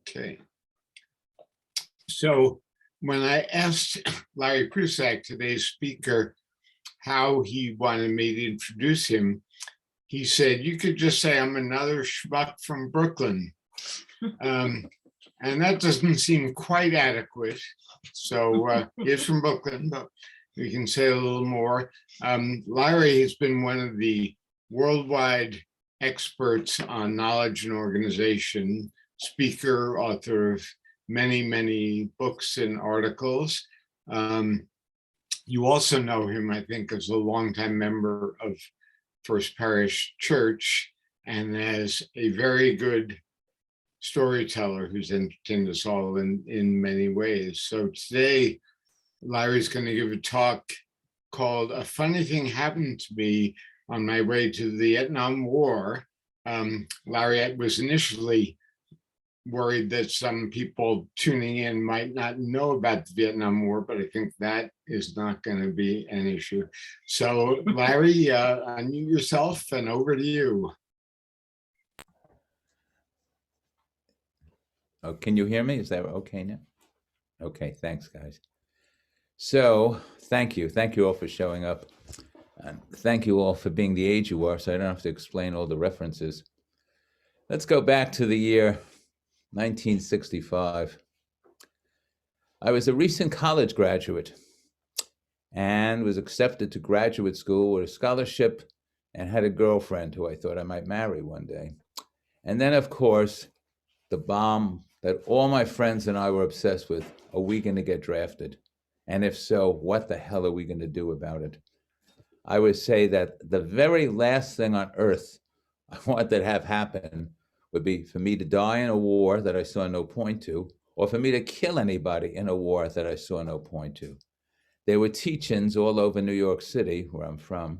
Okay. So when I asked Larry Prusak, today's speaker, how he wanted me to introduce him, he said, you could just say I'm another schmuck from Brooklyn. And that doesn't seem quite adequate. So he's from Brooklyn, but we can say a little more. Larry has been one of the worldwide experts on knowledge and organization, speaker, author of many, many books and articles. You also know him, I think, as a longtime member of First Parish Church and as a very good storyteller who's entertained us all in many ways. So today, Larry's going to give a talk called A Funny Thing Happened to Me on My Way to the Vietnam War. Larry was initially worried that some people tuning in might not know about the Vietnam War, but I think that is not going to be an issue. So Larry, unmute yourself and over to you. Oh, can you hear me? Is that okay now? Okay, thanks, guys. So thank you all for showing up. And thank you all for being the age you are, so I don't have to explain all the references. Let's go back to the year 1965. I was a recent college graduate and was accepted to graduate school with a scholarship and had a girlfriend who I thought I might marry one day. And then, of course, the bomb that all my friends and I were obsessed with: are we going to get drafted? And if so, what the hell are we going to do about it? I would say that the very last thing on earth I wanted to have happen would be for me to die in a war that I saw no point to, or for me to kill anybody in a war that I saw no point to. There were teach-ins all over New York City, where I'm from,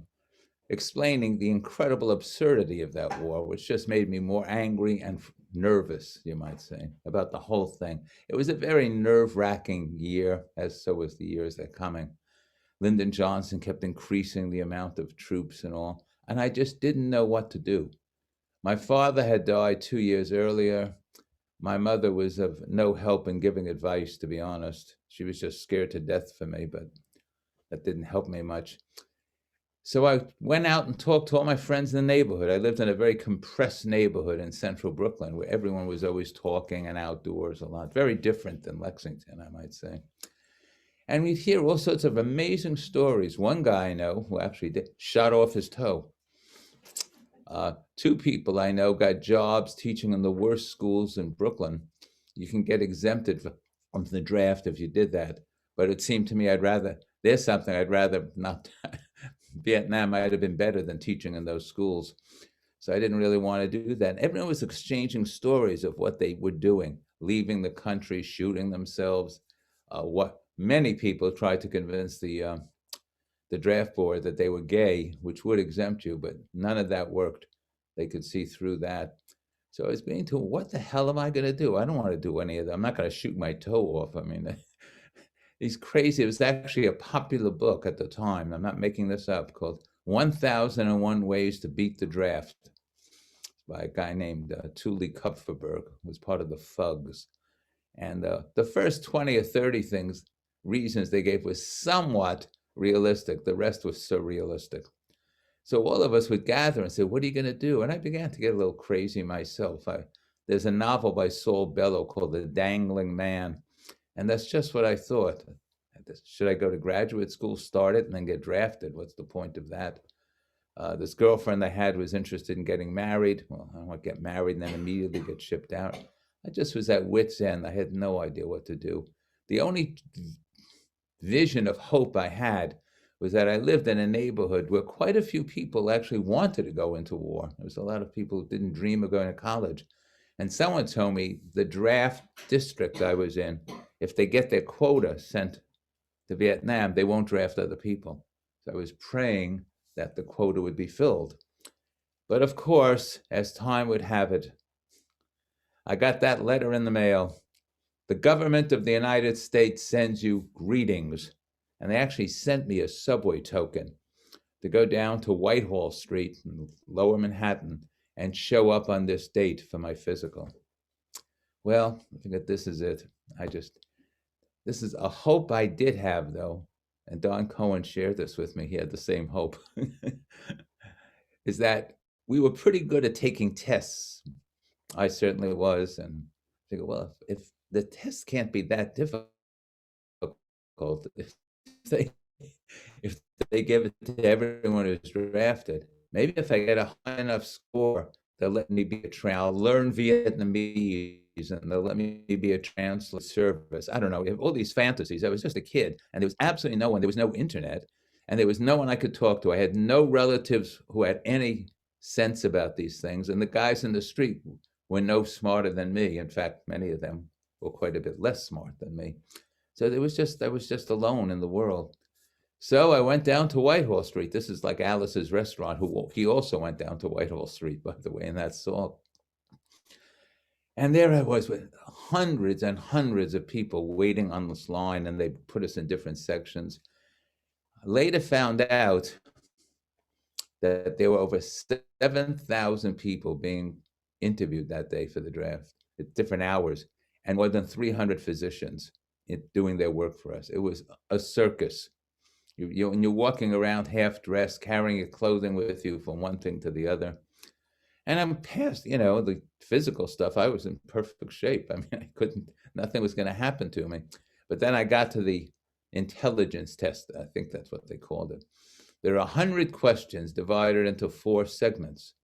explaining the incredible absurdity of that war, which just made me more angry and nervous, you might say, about the whole thing. It was a very nerve-wracking year, as so was the years that coming. Lyndon Johnson kept increasing the amount of troops and all, and I just didn't know what to do. My father had died 2 years earlier. My mother was of no help in giving advice, to be honest. She was just scared to death for me, but that didn't help me much. So I went out and talked to all my friends in the neighborhood. I lived in a very compressed neighborhood in central Brooklyn where everyone was always talking and outdoors a lot. Very different than Lexington, I might say. And we'd hear all sorts of amazing stories. One guy I know who actually shot off his toe. 2 people I know got jobs teaching in the worst schools in Brooklyn. You can get exempted from the draft if you did that. But it seemed to me I'd rather not. Vietnam might have been better than teaching in those schools. So I didn't really want to do that. Everyone was exchanging stories of what they were doing, leaving the country, shooting themselves. What many people tried to convince the draft board that they were gay, which would exempt you, but none of that worked. They could see through that. So I was being told, what the hell am I going to do? I don't want to do any of that. I'm not going to shoot my toe off. I mean, he's crazy. It was actually a popular book at the time. I'm not making this up, called 1001 Ways to Beat the Draft by a guy named Thule Kupferberg, who was part of the Thugs. And the first 20 or 30 reasons they gave was somewhat realistic. The rest was surrealistic. So all of us would gather and say, what are you going to do? And I began to get a little crazy myself. There's a novel by Saul Bellow called The Dangling Man. And that's just what I thought. Should I go to graduate school, start it, and then get drafted? What's the point of that? This girlfriend I had was interested in getting married. Well, I don't want to get married and then immediately get shipped out. I just was at wit's end. I had no idea what to do. The only vision of hope I had was that I lived in a neighborhood where quite a few people actually wanted to go into war. There was a lot of people who didn't dream of going to college. And someone told me the draft district I was in, if they get their quota sent to Vietnam, they won't draft other people. So I was praying that the quota would be filled. But of course, as time would have it, I got that letter in the mail. The government of the United States sends you greetings. And they actually sent me a subway token to go down to Whitehall Street in lower Manhattan and show up on this date for my physical. Well, I think that this is it. This is a hope I did have, though. And Don Cohen shared this with me. He had the same hope. Is that we were pretty good at taking tests. I certainly was. And I think, well, if the test can't be that difficult, if they if they give it to everyone who's drafted, maybe if I get a high enough score, they'll let me be I'll learn Vietnamese and they'll let me be a translator service. I don't know, all these fantasies. I was just a kid and there was absolutely no one, there was no internet and there was no one I could talk to. I had no relatives who had any sense about these things. And the guys in the street were no smarter than me. In fact, many of them were quite a bit less smart than me. So I was just alone in the world. So I went down to Whitehall Street. This is like Alice's restaurant, he also went down to Whitehall Street, by the way, and that's all. And there I was with hundreds and hundreds of people waiting on this line, and they put us in different sections. I later found out that there were over 7,000 people being interviewed that day for the draft at different hours, and more than 300 physicians doing their work for us. It was a circus. And you're walking around half dressed, carrying your clothing with you from one thing to the other. And I'm past, the physical stuff. I was in perfect shape. I mean, nothing was going to happen to me. But then I got to the intelligence test. I think that's what they called it. There are 100 questions divided into 4 segments.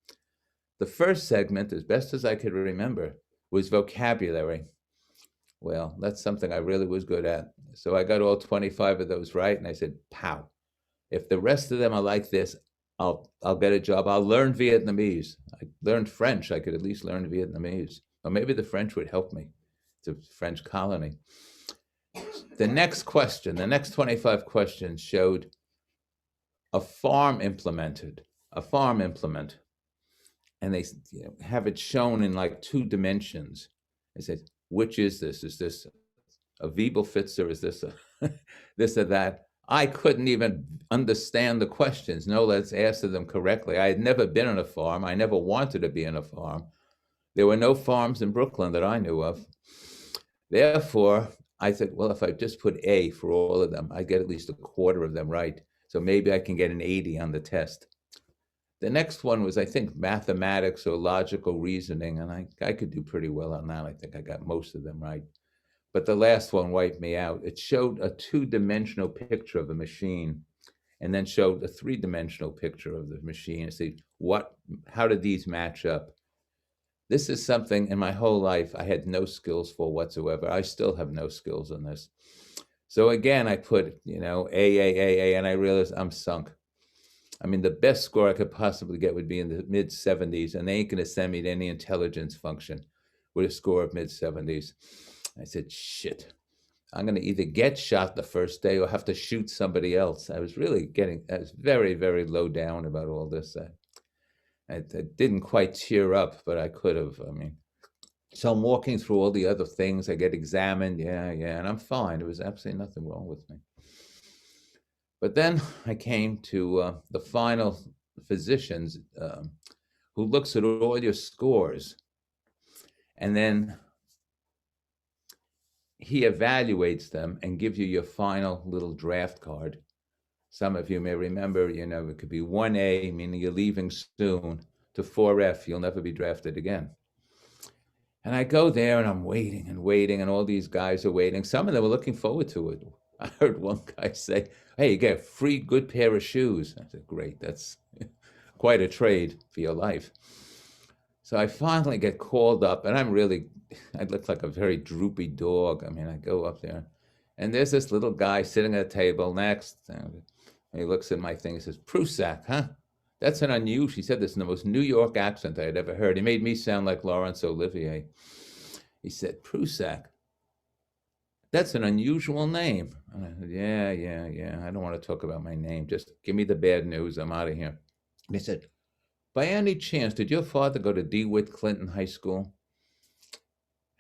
The first segment, as best as I could remember, was vocabulary. Well, that's something I really was good at. So I got all 25 of those right. And I said, pow, if the rest of them are like this, I'll get a job. I'll learn Vietnamese. I learned French. I could at least learn Vietnamese. Or maybe the French would help me. It's a French colony. The next 25 questions showed a farm implement. And they have it shown in like 2 dimensions. They said, which is this? Is this a Weibel-Fitzer? Is this a this or that? I couldn't even understand the questions. No, let's answer them correctly. I had never been on a farm. I never wanted to be on a farm. There were no farms in Brooklyn that I knew of. Therefore, I said, well, if I just put A for all of them, I get at least a quarter of them right. So maybe I can get an 80 on the test. The next one was, I think, mathematics or logical reasoning, and I could do pretty well on that. I think I got most of them right. But the last one wiped me out. It showed a 2-dimensional picture of a machine and then showed a 3-dimensional picture of the machine and said, how did these match up? This is something in my whole life I had no skills for whatsoever. I still have no skills in this. So again, I put, A, and I realized I'm sunk. I mean, the best score I could possibly get would be in the mid-70s, and they ain't going to send me to any intelligence function with a score of mid-70s. I said, shit, I'm going to either get shot the first day or have to shoot somebody else. I was very, very low down about all this. I didn't quite tear up, but I could have. I mean, so I'm walking through all the other things. I get examined. Yeah, and I'm fine. There was absolutely nothing wrong with me. But then I came to the final physicians who looks at all your scores. And then he evaluates them and gives you your final little draft card. Some of you may remember, it could be 1A, meaning you're leaving soon, to 4F, you'll never be drafted again. And I go there and I'm waiting, and all these guys are waiting. Some of them were looking forward to it. I heard one guy say, hey, you get a free good pair of shoes. I said, great, that's quite a trade for your life. So I finally get called up, and I look like a very droopy dog. I mean, I go up there, and there's this little guy sitting at a table next, and he looks at my thing and says, Prusak, huh? That's an unusual, he said this in the most New York accent I had ever heard. He made me sound like Laurence Olivier. He said, Prusak, that's an unusual name. And I said, yeah. I don't want to talk about my name. Just give me the bad news. I'm out of here. And he said, by any chance, did your father go to DeWitt Clinton High School?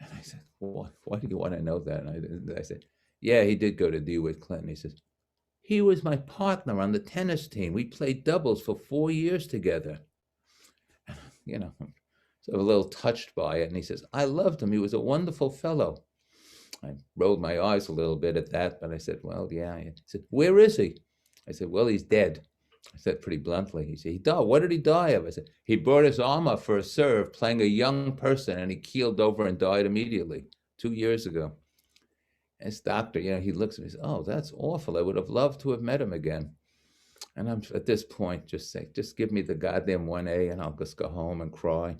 And I said, why do you want to know that? And I said, yeah, he did go to DeWitt Clinton. He says, he was my partner on the tennis team. We played doubles for 4 years together. So I was a little touched by it. And he says, I loved him. He was a wonderful fellow. I rolled my eyes a little bit at that, but I said, well, yeah. He said, where is he? I said, well, he's dead. I said pretty bluntly. He said, he died. What did he die of? I said, he brought his arm up for a serve playing a young person, and he keeled over and died immediately 2 years ago. And this doctor, he looks at me and says, oh, that's awful. I would have loved to have met him again. And I'm at this point just saying, just give me the goddamn 1A and I'll just go home and cry.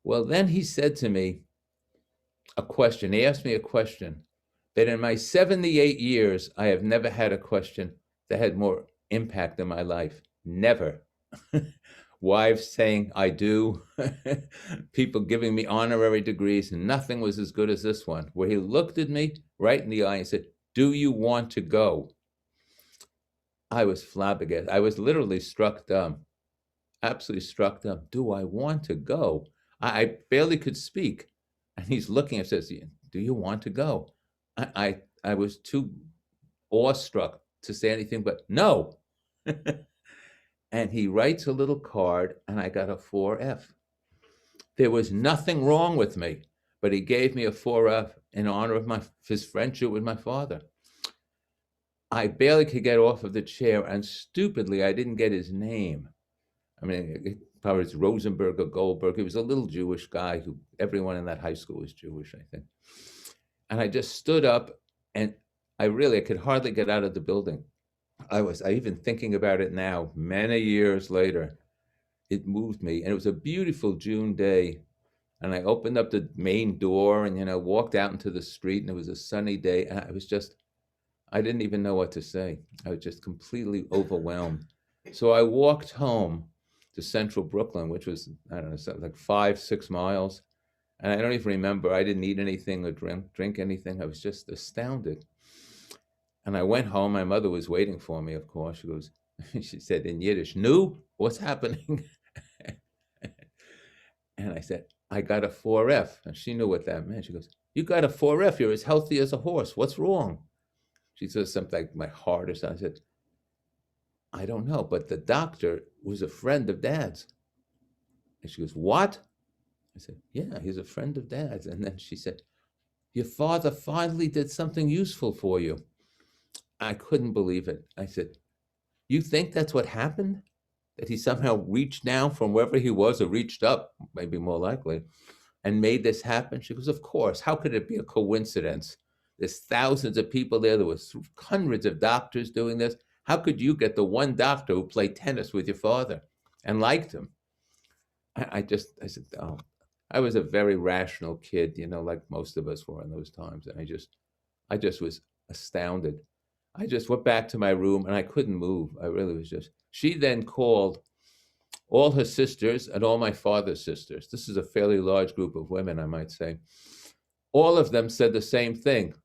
Well, then he said to me a question. He asked me a question that in my 78 years, I have never had a question that had more impact in my life. Never. Wives saying, I do. People giving me honorary degrees. Nothing was as good as this one, where he looked at me right in the eye and said, do you want to go? I was flabbergasted. I was literally struck dumb, absolutely struck dumb. Do I want to go? I barely could speak. And he's looking and says, do you want to go? I was too awestruck to say anything but no. And he writes a little card, and I got a 4F. There was nothing wrong with me, but he gave me a 4F in honor of his friendship with my father. I barely could get off of the chair, and stupidly, I didn't get his name. I mean, probably it's Rosenberg or Goldberg. He was a little Jewish guy who everyone in that high school was Jewish, I think. And I just stood up, and I could hardly get out of the building. I even thinking about it now, many years later, it moved me. And it was a beautiful June day. And I opened up the main door and, walked out into the street, and it was a sunny day. And I didn't even know what to say. I was just completely overwhelmed. So I walked home to central Brooklyn, which was, I don't know, something like 5-6 miles. And I don't even remember, I didn't eat anything or drink anything. I was just astounded. And I went home. My mother was waiting for me, of course. She said in Yiddish, "Nu, what's happening?" And I said, I got a 4F. And she knew what that meant. She goes, you got a 4F. You're as healthy as a horse. What's wrong? She says something like my heart or something. I said, I don't know, but the doctor was a friend of Dad's. And she goes, what? I said, yeah, he's a friend of Dad's. And then she said, your father finally did something useful for you. I couldn't believe it. I said, you think that's what happened? That he somehow reached down from wherever he was, or reached up, maybe more likely, and made this happen? She goes, of course. How could it be a coincidence? There's thousands of people there. There was hundreds of doctors doing this. How could you get the one doctor who played tennis with your father and liked him? I said, oh, I was a very rational kid, like most of us were in those times. And I just was astounded. I just went back to my room and I couldn't move. I really was she then called all her sisters and all my father's sisters. This is a fairly large group of women, I might say. All of them said the same thing.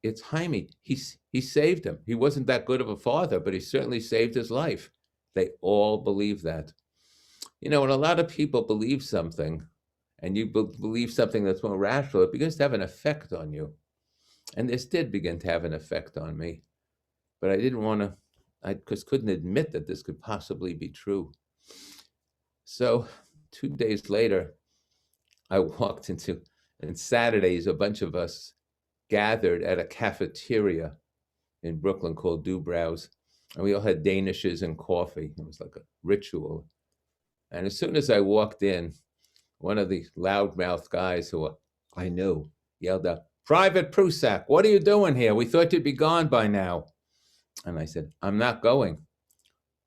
It's Jaime. He saved him. He wasn't that good of a father, but he certainly saved his life. They all believe that. When a lot of people believe something, and you believe something that's more rational, it begins to have an effect on you. And this did begin to have an effect on me. But I didn't want to, I just couldn't admit that this could possibly be true. So 2 days later, I walked into, and Saturdays, a bunch of us gathered at a cafeteria in Brooklyn called Dubrow's, and we all had Danishes and coffee. It was like a ritual. And as soon as I walked in, one of the loudmouth guys who I knew yelled out, Private Prusak, what are you doing here? We thought you'd be gone by now. And I said, I'm not going.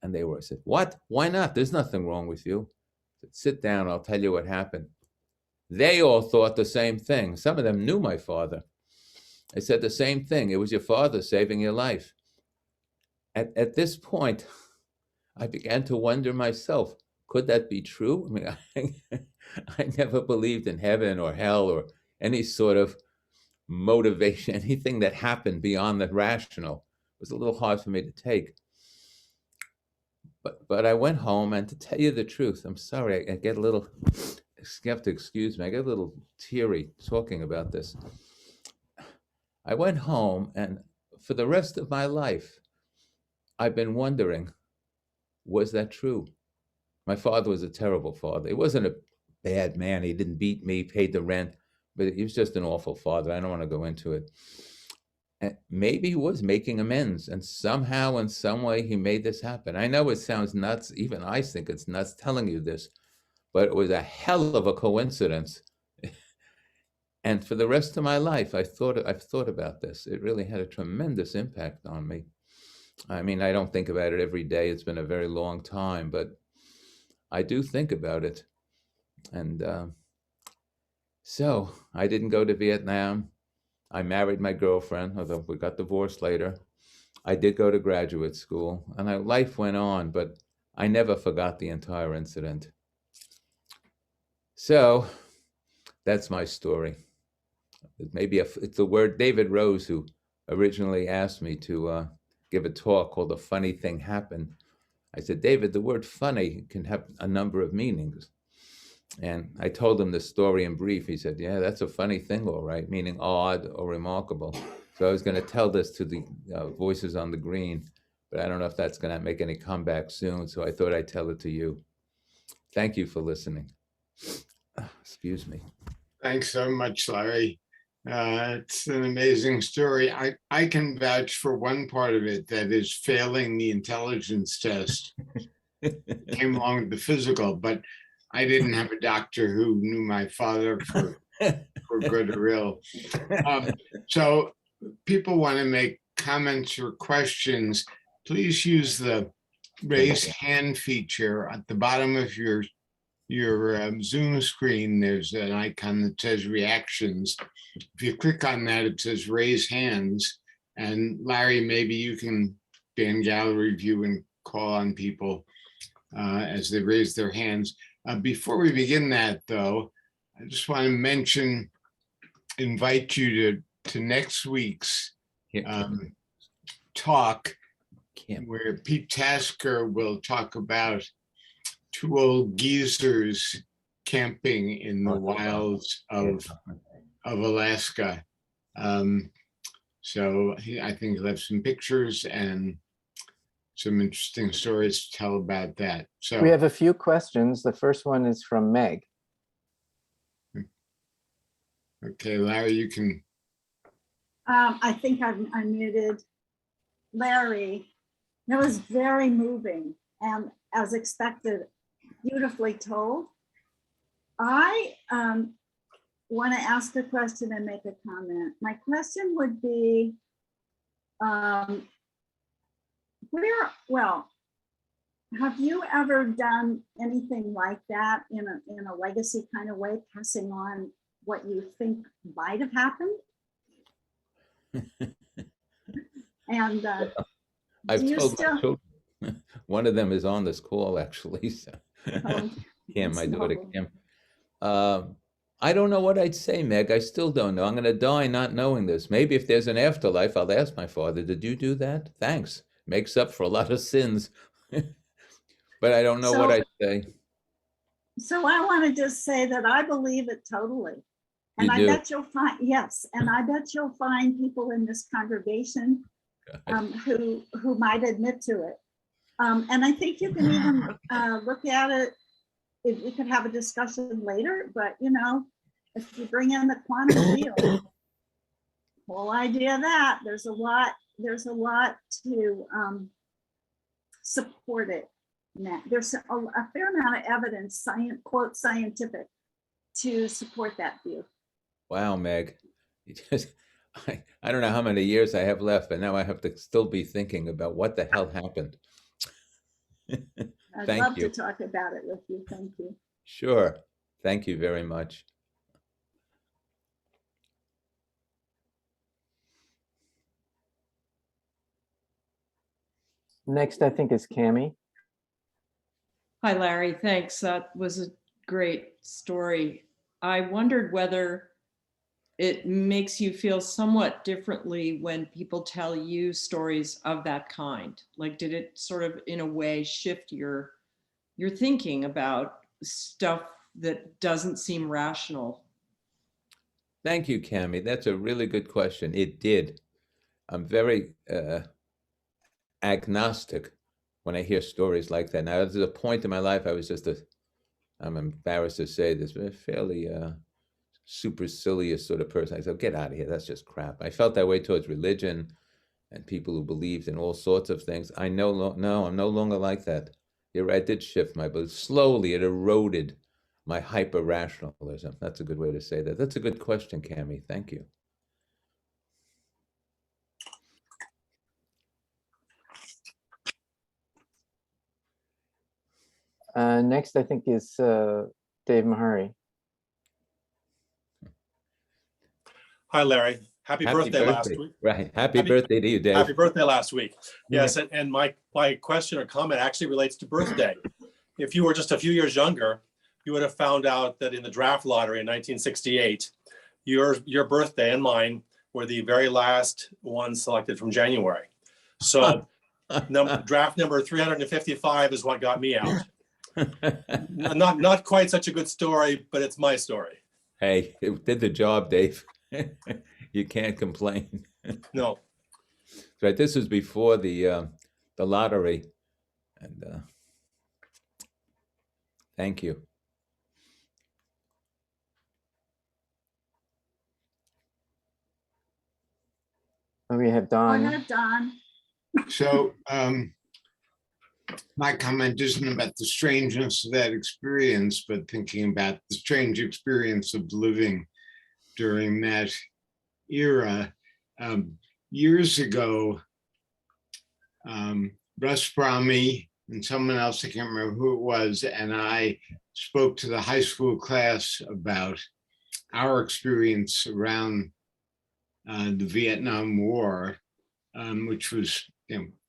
And they said, what? Why not? There's nothing wrong with you. I said, sit down, I'll tell you what happened. They all thought the same thing. Some of them knew my father. They said the same thing. It was your father saving your life. At this point, I began to wonder myself, could that be true? I mean, I never believed in heaven or hell or any sort of motivation, anything that happened beyond the rational. It was a little hard for me to take. But I went home, and to tell you the truth, I'm sorry, I get a little, you have to excuse me, I get a little teary talking about this. I went home, and for the rest of my life, I've been wondering, was that true? My father was a terrible father. He wasn't a bad man. He didn't beat me, paid the rent, but he was just an awful father. I don't want to go into it. And maybe he was making amends, and somehow, in some way, he made this happen. I know it sounds nuts. Even I think it's nuts telling you this, but it was a hell of a coincidence. And for the rest of my life, I've thought about this. It really had a tremendous impact on me. I mean, I don't think about it every day. It's been a very long time, but I do think about it. And so I didn't go to Vietnam. I married my girlfriend, although we got divorced later. I did go to graduate school, and life went on, but I never forgot the entire incident. So that's my story. Maybe it's the word David Rose, who originally asked me to give a talk called "A Funny Thing Happened." I said, David, the word funny can have a number of meanings. And I told him the story in brief. He said, yeah, that's a funny thing, all right, meaning odd or remarkable. So I was going to tell this to the voices on the green, but I don't know if that's going to make any comeback soon. So I thought I'd tell it to you. Thank you for listening. Excuse me. Thanks so much, Larry. It's an amazing story. I can vouch for one part of it, that is failing the intelligence test. Came along with the physical, but I didn't have a doctor who knew my father for good or ill. So people want to make comments or questions, please use the raise hand feature at the bottom of your Zoom screen. There's an icon that says reactions. If you click on that, it says raise hands. And Larry, maybe you can be in gallery view and call on people as they raise their hands. Before we begin that, though, I just want to invite you to next week's talk, where Pete Tasker will talk about two old geezers camping in the wilds of Alaska. So I think he'll have some pictures and some interesting stories to tell about that. So we have a few questions. The first one is from Meg. Okay, Larry, you can. I think I'm muted. Larry, that was very moving and, as expected, beautifully told. I want to ask a question and make a comment. My question would be, have you ever done anything like that in a legacy kind of way, passing on what you think might have happened? And I've told my children. One of them is on this call, actually. So. Kim, my daughter Kim. I don't know what I'd say, Meg. I still don't know. I'm going to die not knowing this. Maybe if there's an afterlife, I'll ask my father, did you do that? Thanks. Makes up for a lot of sins. But I don't know what I'd say. So I want to just say that I believe it totally. And I bet you'll find, yes, and I bet you'll find people in this congregation who might admit to it. And I think you can even look at it, if we could have a discussion later, but if you bring in the quantum field, whole idea of that, there's a lot to support it. There's a fair amount of evidence, quote, scientific, to support that view. Wow, Meg. I don't know how many years I have left, but now I have to still be thinking about what the hell happened. I'd love to talk about it with you. Thank you. Sure. Thank you very much. Next, I think, is Cammie. Hi, Larry. Thanks. That was a great story. I wondered whether it makes you feel somewhat differently when people tell you stories of that kind. Like, did it sort of, in a way, shift your thinking about stuff that doesn't seem rational? Thank you, Cammie. That's a really good question. It did. I'm very agnostic when I hear stories like that. Now, there's a point in my life I was just I'm embarrassed to say this, but a fairly supercilious sort of person. I said, get out of here. That's just crap. I felt that way towards religion and people who believed in all sorts of things. No, I'm no longer like that. You're right, I did shift my belief. Slowly, it eroded my hyper-rationalism. That's a good way to say that. That's a good question, Cami. Thank you. Next, I think, is Dave Mahari. Hi, Larry. Happy birthday last week. Right. Happy birthday to you, Dave. Happy birthday last week. Yes, and my question or comment actually relates to birthday. If you were just a few years younger, you would have found out that in the draft lottery in 1968, your birthday and mine were the very last ones selected from January. So draft number 355 is what got me out. Not quite such a good story, but it's my story. Hey, it did the job, Dave. You can't complain. No. Right. This was before the lottery, and thank you. We have Go Don. ahead, Don. So my comment isn't about the strangeness of that experience, but thinking about the strange experience of living during that era. Years ago, Russ Brahmi and someone else, I can't remember who it was, and I spoke to the high school class about our experience around the Vietnam War, which was,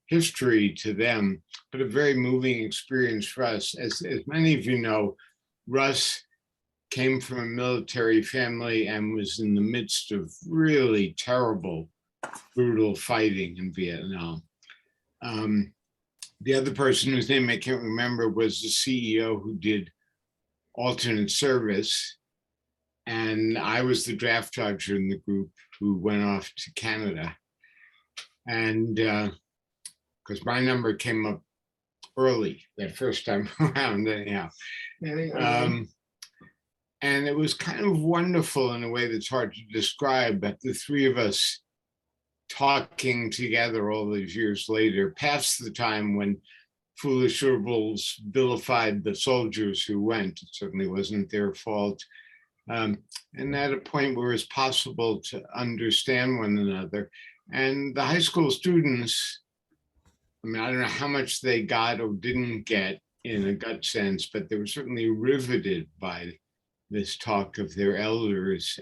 history to them, but a very moving experience for us. As many of you know, Russ came from a military family and was in the midst of really terrible, brutal fighting in Vietnam. The other person whose name I can't remember was the CEO who did alternate service. And I was the draft dodger in the group who went off to Canada. And because my number came up early that first time around anyhow. And it was kind of wonderful in a way that's hard to describe, but the three of us talking together all these years later, past the time when foolish liberals vilified the soldiers who went. It certainly wasn't their fault. And at a point where it's possible to understand one another. And the high school students, I mean, I don't know how much they got or didn't get in a gut sense, but they were certainly riveted by this talk of their elders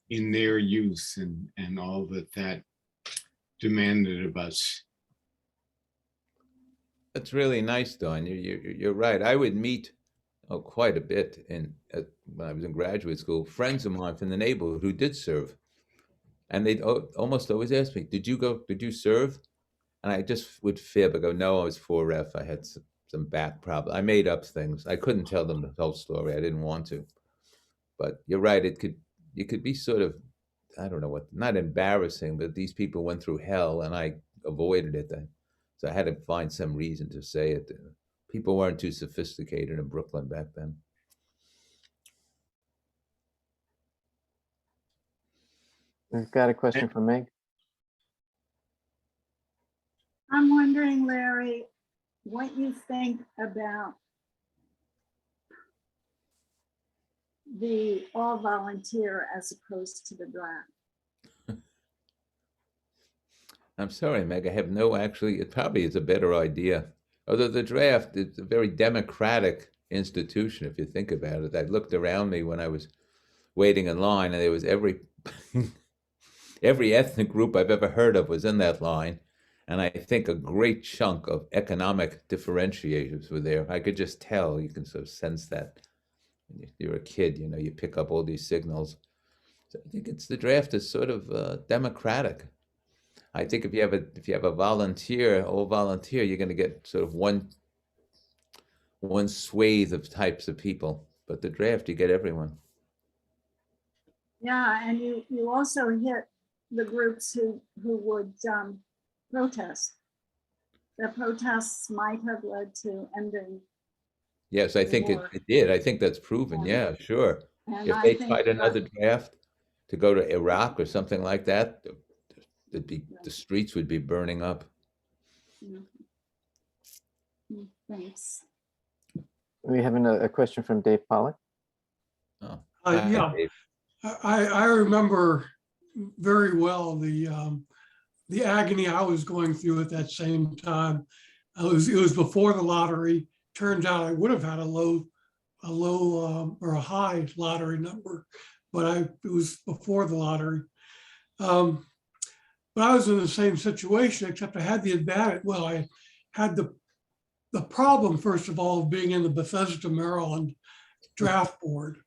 in their youth and all that demanded of us. That's really nice, Don. You're right. I would meet quite a bit when I was in graduate school, friends of mine from the neighborhood who did serve. And they'd almost always ask me, did you serve? And I just would fib. I go, no, I was 4F. I had some back problem. I made up things. I couldn't tell them the whole story. I didn't want to. But you're right. It could be sort of, I don't know what, not embarrassing, but these people went through hell and I avoided it. So I had to find some reason to say it. People weren't too sophisticated in Brooklyn back then. We've got a question from Meg. I'm wondering, Larry, what you think about the all volunteer as opposed to the draft. I'm sorry, Meg, I have it probably is a better idea. Although the draft is a very democratic institution, if you think about it. I looked around me when I was waiting in line and there was every ethnic group I've ever heard of was in that line. And I think a great chunk of economic differentiators were there. I could just tell, you can sort of sense that. When you're a kid, you pick up all these signals. So I think the draft is sort of democratic. I think if you have a volunteer, all volunteer, you're going to get sort of one swathe of types of people. But the draft, you get everyone. Yeah, and you also hit the groups who would protest. the protests might have led to ending. Yes, I think War. it did. I think that's proven. And- Yeah, sure. And If I they think tried another draft to go to Iraq or something like that, the streets would be burning up. Thanks. We have a question from Dave Pollock. Oh, Yeah, Dave. I remember very well the agony I was going through at that same time. It was before the lottery. Turns out I would have had a low or a high lottery number, but it was before the lottery. But I was in the same situation, except I had the advantage. Well, I had the problem, first of all, of being in the Bethesda, Maryland draft board.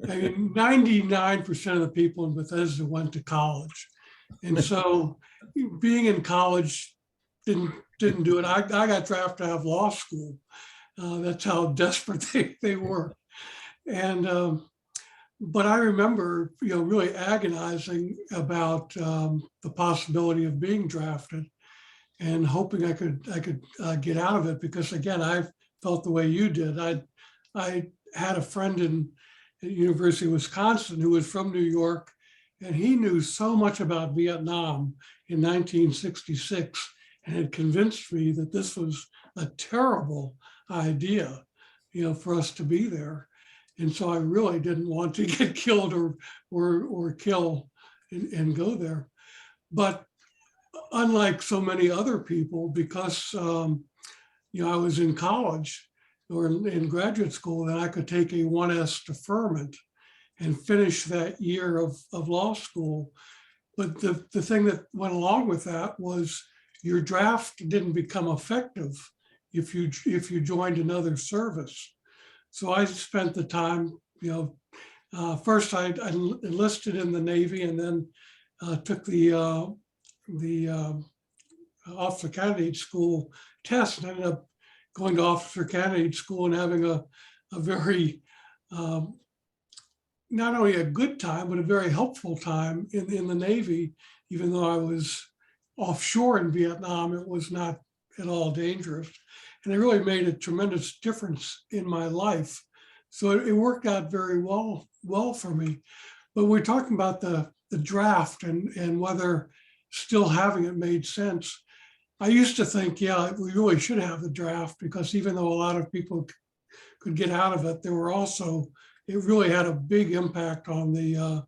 I mean, 99% of the people in Bethesda went to college. And so being in college didn't do it. I got drafted out of law school. That's how desperate they were. And but I remember, really agonizing about the possibility of being drafted and hoping I could get out of it, because again, I felt the way you did. I had a friend at University of Wisconsin who was from New York, and he knew so much about Vietnam in 1966 and had convinced me that this was a terrible idea, for us to be there. And so I really didn't want to get killed or kill and go there. But unlike so many other people, because I was in college or in graduate school, then I could take a 1S deferment and finish that year of law school. But the thing that went along with that was your draft didn't become effective if you joined another service. So I spent the time, first I enlisted in the Navy, and then took the officer candidate school test, and ended up going to officer candidate school and having a very, not only a good time, but a very helpful time in the Navy. Even though I was offshore in Vietnam, it was not at all dangerous. And it really made a tremendous difference in my life. So it worked out very well for me. But we're talking about the draft and whether still having it made sense. I used to think, yeah, we really should have the draft, because even though a lot of people could get out of it, it really had a big impact on the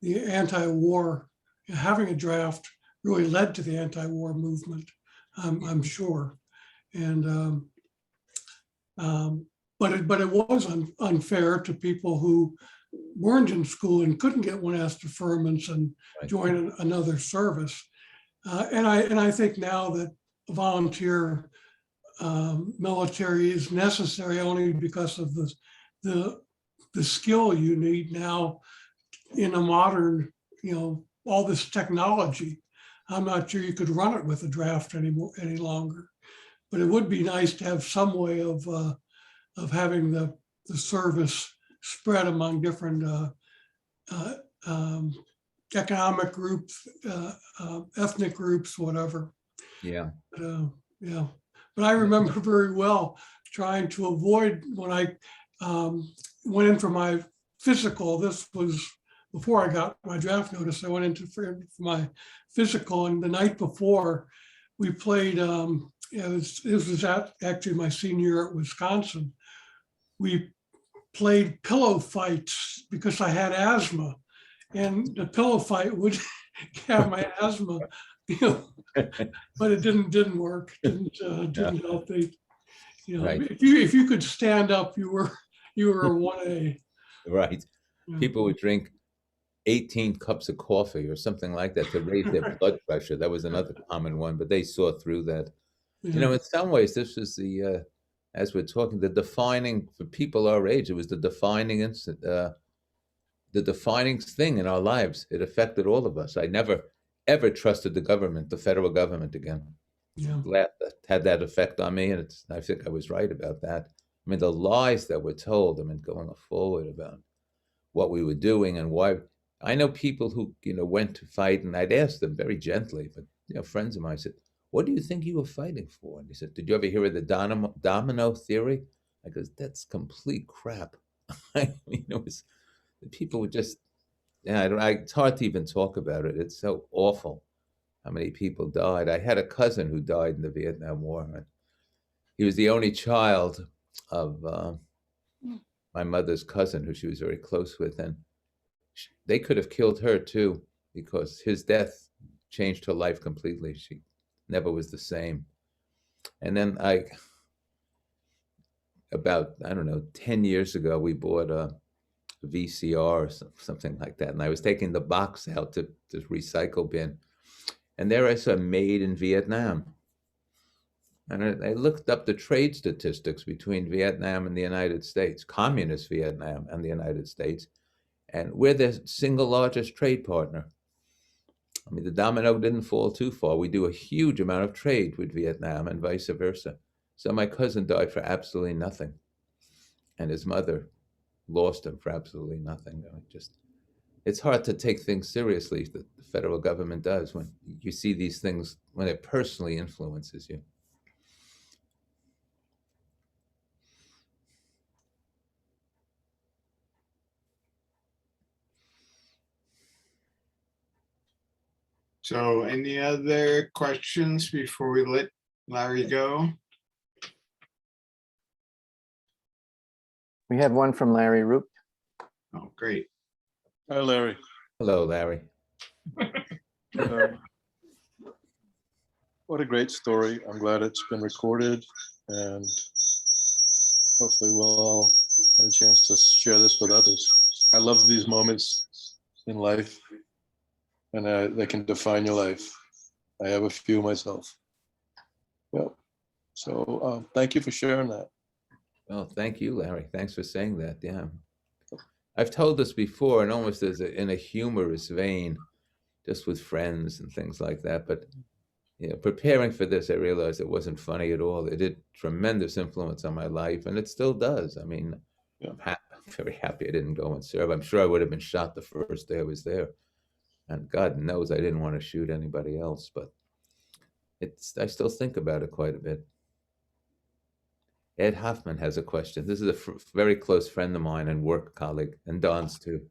anti-war. Having a draft really led to the anti-war movement, I'm sure. And but it was unfair to people who weren't in school and couldn't get 1S deferments and join another service. And I think now that volunteer military is necessary only because of the skill you need now in a modern, all this technology. I'm not sure you could run it with a draft any longer, but it would be nice to have some way of having the service spread among different economic groups, ethnic groups, whatever. Yeah. Yeah. But I remember very well trying to avoid, when I went in for my physical. This was before I got my draft notice. I went into for my physical, and the night before we played, it was actually my senior year at Wisconsin. We played pillow fights because I had asthma, and the pillow fight would have my asthma, but it didn't work. Didn't help. Right. If you could stand up, you were a 1A. Right. Yeah. People would drink 18 cups of coffee or something like that to raise their blood pressure. That was another common one, but they saw through that. Yeah. In some ways, this was as we're talking, the defining, for people our age, it was the defining instant, the defining thing in our lives. It affected all of us. I never, ever trusted the government, the federal government again. Yeah. Glad that had that effect on me, and I think I was right about that. I mean, the lies that were told, going forward about what we were doing and why. I know people who, went to fight, and I'd ask them very gently, but, friends of mine said, what do you think you were fighting for? And he said, did you ever hear of the domino theory? I goes, that's complete crap. I mean, people would just, yeah, it's hard to even talk about it. It's so awful how many people died. I had a cousin who died in the Vietnam War. And he was the only child of my mother's cousin, who she was very close with. And they could have killed her too, because his death changed her life completely. She never was the same. And then about, I don't know, 10 years ago, we bought a VCR or something like that. And I was taking the box out to the recycle bin. And there I saw Made in Vietnam. And I looked up the trade statistics between Vietnam and the United States, communist Vietnam and the United States. And we're the single largest trade partner. I mean, the domino didn't fall too far. We do a huge amount of trade with Vietnam and vice versa. So my cousin died for absolutely nothing. And his mother lost him for absolutely nothing. It's hard to take things seriously that the federal government does when you see these things, when it personally influences you. So any other questions before we let Larry go? We have one from Larry Roop. Oh, great. Hi, Larry. Hello, Larry. What a great story. I'm glad it's been recorded, and hopefully we'll all get a chance to share this with others. I love these moments in life, and they can define your life. I have a few myself. Yep. So thank you for sharing that. Well, thank you, Larry. Thanks for saying that. Yeah. I've told this before, and almost in a humorous vein, just with friends and things like that. But preparing for this, I realized it wasn't funny at all. It did tremendous influence on my life, and it still does. I mean, yeah. I'm very happy I didn't go and serve. I'm sure I would have been shot the first day I was there. And God knows I didn't want to shoot anybody else, but I still think about it quite a bit. Ed Hoffman has a question. This is a very close friend of mine and work colleague, and Don's too.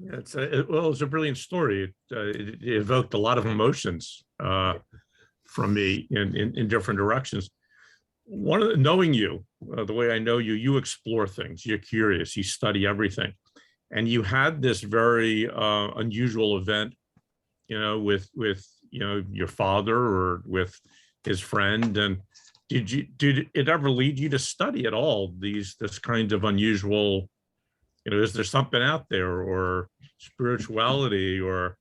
Yeah, it's a brilliant story. It evoked a lot of emotions from me in different directions. Knowing you, the way I know you, you explore things. You're curious. You study everything, and you had this very unusual event, with your father or with his friend. And did it ever lead you to study at all this kind of unusual? Is there something out there, or spirituality, or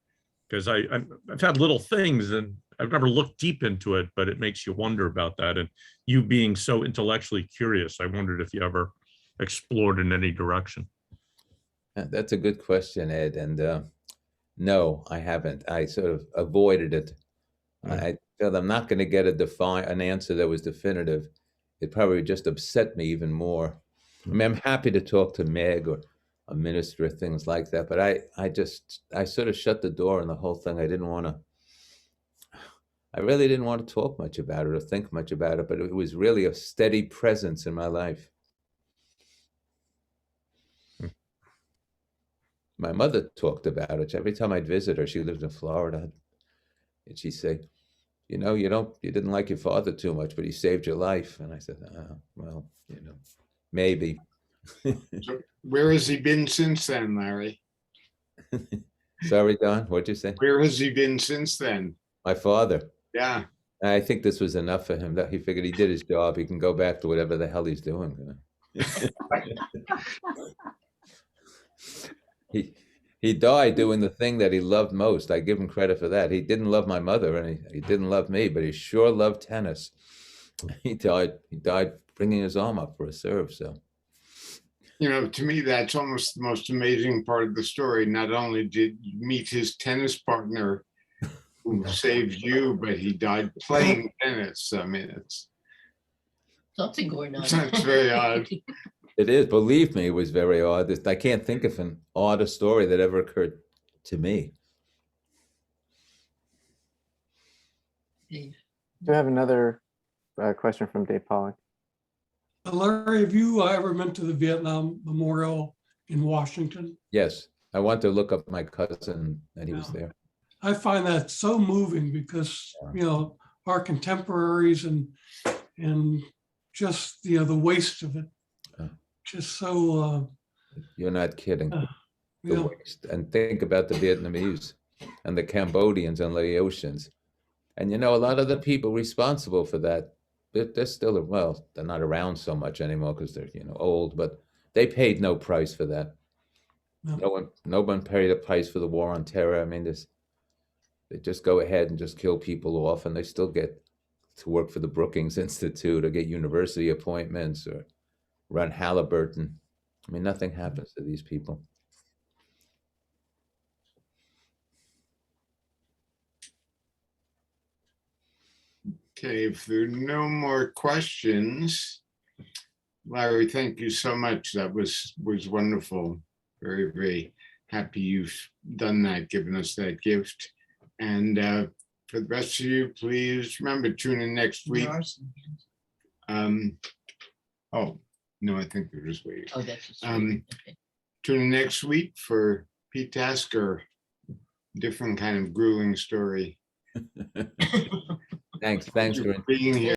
because I've had little things and I've never looked deep into it, but it makes you wonder about that. And you being so intellectually curious, I wondered if you ever explored in any direction. That's a good question, Ed. And no, I haven't. I sort of avoided it. I felt I'm not going to get an answer that was definitive. It probably just upset me even more. I mean, I'm happy to talk to Meg or a minister or things like that, but I sort of shut the door on the whole thing. I really didn't want to talk much about it or think much about it, but it was really a steady presence in my life. My mother talked about it. Every time I'd visit her, she lived in Florida, and she'd say, you didn't like your father too much, but he saved your life. And I said, well, maybe. So where has he been since then, Larry? Sorry, Don, what'd you say? Where has he been since then? My father. Yeah. I think this was enough for him. That he figured he did his job. He can go back to whatever the hell he's doing. He died doing the thing that he loved most. I give him credit for that. He didn't love my mother, and he didn't love me, but he sure loved tennis. He died bringing his arm up for a serve. So, to me, that's almost the most amazing part of the story. Not only did you meet his tennis partner who saved you, but he died playing tennis. I mean, it's something going on. It's very odd. It is. Believe me, it was very odd. I can't think of an odder story that ever occurred to me. Do have another question from Dave Pollock. Larry, have you ever been to the Vietnam Memorial in Washington? Yes, I want to look up my cousin and he was there. I find that so moving because, you know, our contemporaries and just, you know, the waste of it. Just so, You're not kidding. you The know, waste. And think about the Vietnamese and the Cambodians and the Laotians. And you know, a lot of the people responsible for that, they're still, well, they're not around so much anymore because they're, you know, old, but they paid no price for that. No. No one paid a price for the war on terror. I mean, they just go ahead and just kill people off, and they still get to work for the Brookings Institute or get university appointments or run Halliburton. I mean, nothing happens to these people. Okay, if there are no more questions, Larry, thank you so much. That was wonderful. Very, very happy you've done that, given us that gift. And for the rest of you, please remember, tune in next week. Oh, no, I think they're just waiting. Oh, that's just. Tune in next week for Pete Tasker, different kind of grueling story. Thanks for being here.